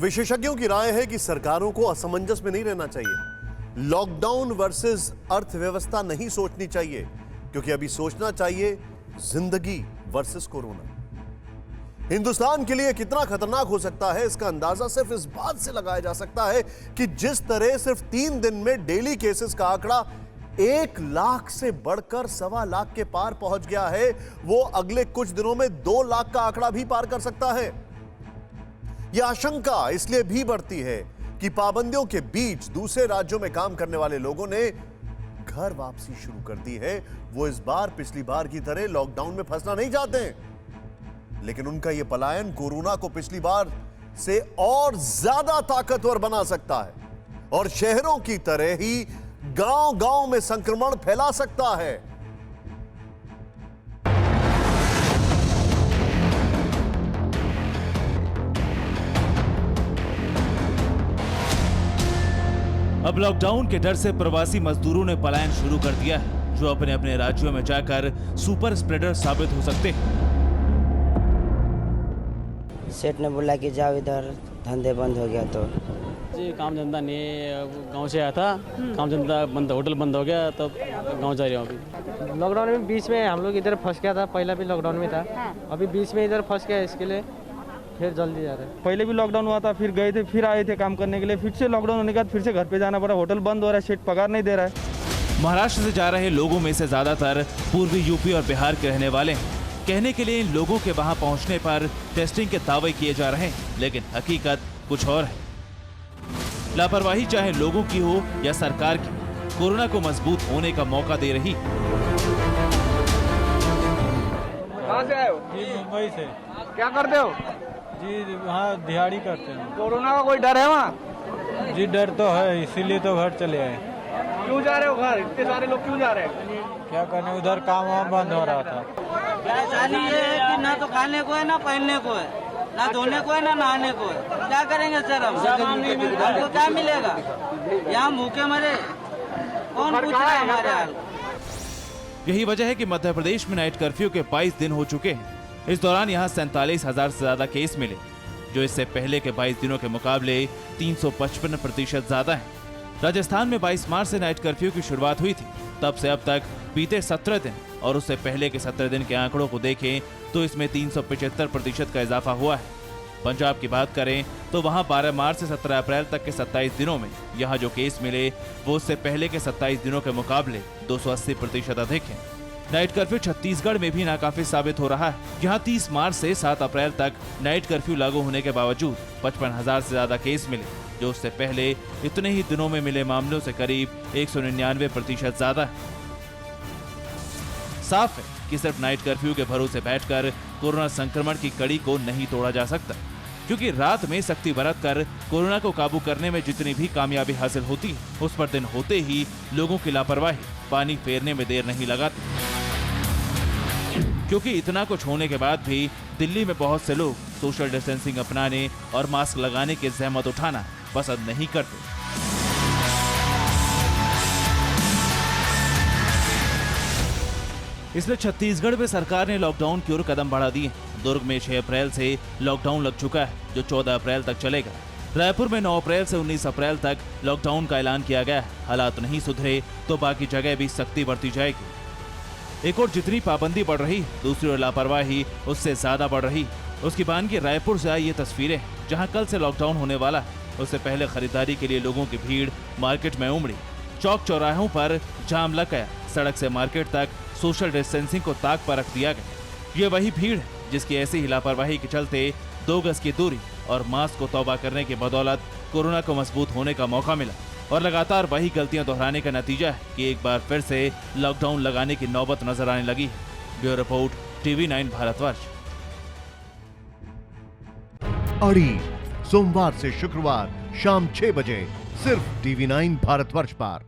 विशेषज्ञों की राय है कि सरकारों को असमंजस में नहीं रहना चाहिए। लॉकडाउन वर्सेस अर्थव्यवस्था नहीं सोचनी चाहिए, क्योंकि अभी सोचना चाहिए जिंदगी वर्सेस कोरोना। हिंदुस्तान के लिए कितना खतरनाक हो सकता है, इसका अंदाजा सिर्फ इस बात से लगाया जा सकता है कि जिस तरह सिर्फ 3 दिन में डेली केसेस का आंकड़ा 1 लाख से बढ़कर 1.25 लाख के पार पहुंच गया है, वो अगले कुछ दिनों में 2 लाख का आंकड़ा भी पार कर सकता है। यह आशंका इसलिए भी बढ़ती है कि पाबंदियों के बीच दूसरे राज्यों में काम करने वाले लोगों ने घर वापसी शुरू कर दी है। वो इस बार पिछली बार की तरह लॉकडाउन में फंसना नहीं चाहते हैं, लेकिन उनका यह पलायन कोरोना को पिछली बार से और ज्यादा ताकतवर बना सकता है और शहरों की तरह ही गांव-गांव में संक्रमण फैला सकता है। अब लॉकडाउन के डर से प्रवासी मजदूरों ने पलायन शुरू कर दिया है, जो अपने अपने राज्यों में जाकर सुपर स्प्रेडर साबित हो सकते हैं। सेठ ने बोला कि जाओ इधर, धंधे बंद हो गया तो जी काम धंधा नहीं, गांव से आया था, काम धंधा बंद, होटल बंद हो गया, तब गांव जा रहे हो अभी। लॉकडाउन में बीच में हम लोग इधर फंस गया था, पहला भी लॉकडाउन में था, अभी बीच में इधर फंस गया, इसके लिए फिर जल्दी जा रहे हैं। पहले भी लॉकडाउन हुआ था, फिर गए थे, फिर आए थे काम करने के लिए, फिर से लॉकडाउन होने के बाद फिर से घर पे जाना पड़ा, होटल बंद हो रहा है, सेठ पगार नहीं दे रहा है। महाराष्ट्र से जा रहे लोगों में से ज्यादातर पूर्वी यूपी और बिहार के रहने वाले हैं। कहने के लिए इन लोगों के वहां पहुंचने पर टेस्टिंग के दावे किए जा रहे हैं, लेकिन हकीकत कुछ और है। लापरवाही चाहे लोगों की हो या सरकार की, कोरोना को मजबूत होने का मौका दे रही। कहाँ से आए हो? जी मुंबई से। क्या करते हो? जी वहाँ दिहाड़ी करते हैं। कोरोना का कोई डर है वहाँ? जी डर तो है, इसीलिए तो घर चले आए। क्यों जा रहे हो घर? इतने सारे लोग क्यों जा रहे हैं? क्या करने, उधर काम वाम बंद हो रहा था। परेशानी ये है कि ना तो खाने को है, ना पहनने को है, ना धोने को है, ना नहाने को है। क्या करेंगे सर हम? हमको क्या मिलेगा? यहाँ भूखे मरे, कौन पूछ रहा है हमारे हाल? यही वजह है कि मध्य प्रदेश में नाइट कर्फ्यू के 22 दिन हो चुके हैं। इस दौरान यहाँ 47,000 से ज्यादा केस मिले, जो इससे पहले के 22 दिनों के मुकाबले 355% ज्यादा है। राजस्थान में 22 मार्च से नाइट कर्फ्यू की शुरुआत हुई थी। तब से अब तक बीते 17 दिन और उससे पहले के 17 दिन के आंकड़ों को देखें तो इसमें 375% का इजाफा हुआ है। पंजाब की बात करें तो वहां 12 मार्च से 17 अप्रैल तक के 27 दिनों में यहां जो केस मिले वो उससे पहले के 27 दिनों के मुकाबले 280% अधिक है। नाइट कर्फ्यू छत्तीसगढ़ में भी नाकाफी साबित हो रहा है। यहाँ 30 मार्च से 7 अप्रैल तक नाइट कर्फ्यू लागू होने के बावजूद 55,000 से ज्यादा केस मिले, जो उससे पहले इतने ही दिनों में मिले मामलों से करीब 199% ज्यादा है। साफ है कि सिर्फ नाइट कर्फ्यू के भरोसे बैठकर कोरोना संक्रमण की कड़ी को नहीं तोड़ा जा सकता, क्योंकि रात में सख्ती बरतकर कोरोना को काबू करने में जितनी भी कामयाबी हासिल होती है, उस पर दिन होते ही लोगों की लापरवाही पानी फेरने में देर नहीं लगाती। क्योंकि इतना कुछ होने के बाद भी दिल्ली में बहुत से लोग सोशल डिस्टेंसिंग अपनाने और मास्क लगाने की जहमत उठाना पसंद नहीं करते। इसलिए छत्तीसगढ़ में सरकार ने लॉकडाउन की ओर कदम बढ़ा दिए। दुर्ग में 6 अप्रैल से लॉकडाउन लग चुका है, जो 14 अप्रैल तक चलेगा। रायपुर में 9 अप्रैल से 19 अप्रैल तक लॉकडाउन का ऐलान किया गया है। हालात नहीं सुधरे तो बाकी जगह भी सख्ती बढ़ती जाएगी। एक और जितनी पाबंदी बढ़ रही, दूसरी ओर लापरवाही उससे ज्यादा बढ़ रही। उसकी बानगी रायपुर से आई ये तस्वीरें, जहां कल से लॉकडाउन होने वाला है। उससे पहले खरीदारी के लिए लोगों की भीड़ मार्केट में उमड़ी। चौक चौराहों पर जाम लग गया। सड़क से मार्केट तक सोशल डिस्टेंसिंग को ताक पर रख दिया गया। ये वही भीड़ है जिसकी ऐसी ही लापरवाही के चलते 2 गज की दूरी और मास्क को तौबा करने की बदौलत कोरोना को मजबूत होने का मौका मिला। और लगातार वही गलतियां दोहराने का नतीजा है कि एक बार फिर से लॉकडाउन लगाने की नौबत नजर आने लगी है। Bureau report, TV9 Bharatvarsh. अड़ी सोमवार से शुक्रवार शाम 6 बजे सिर्फ TV9 भारतवर्ष पर।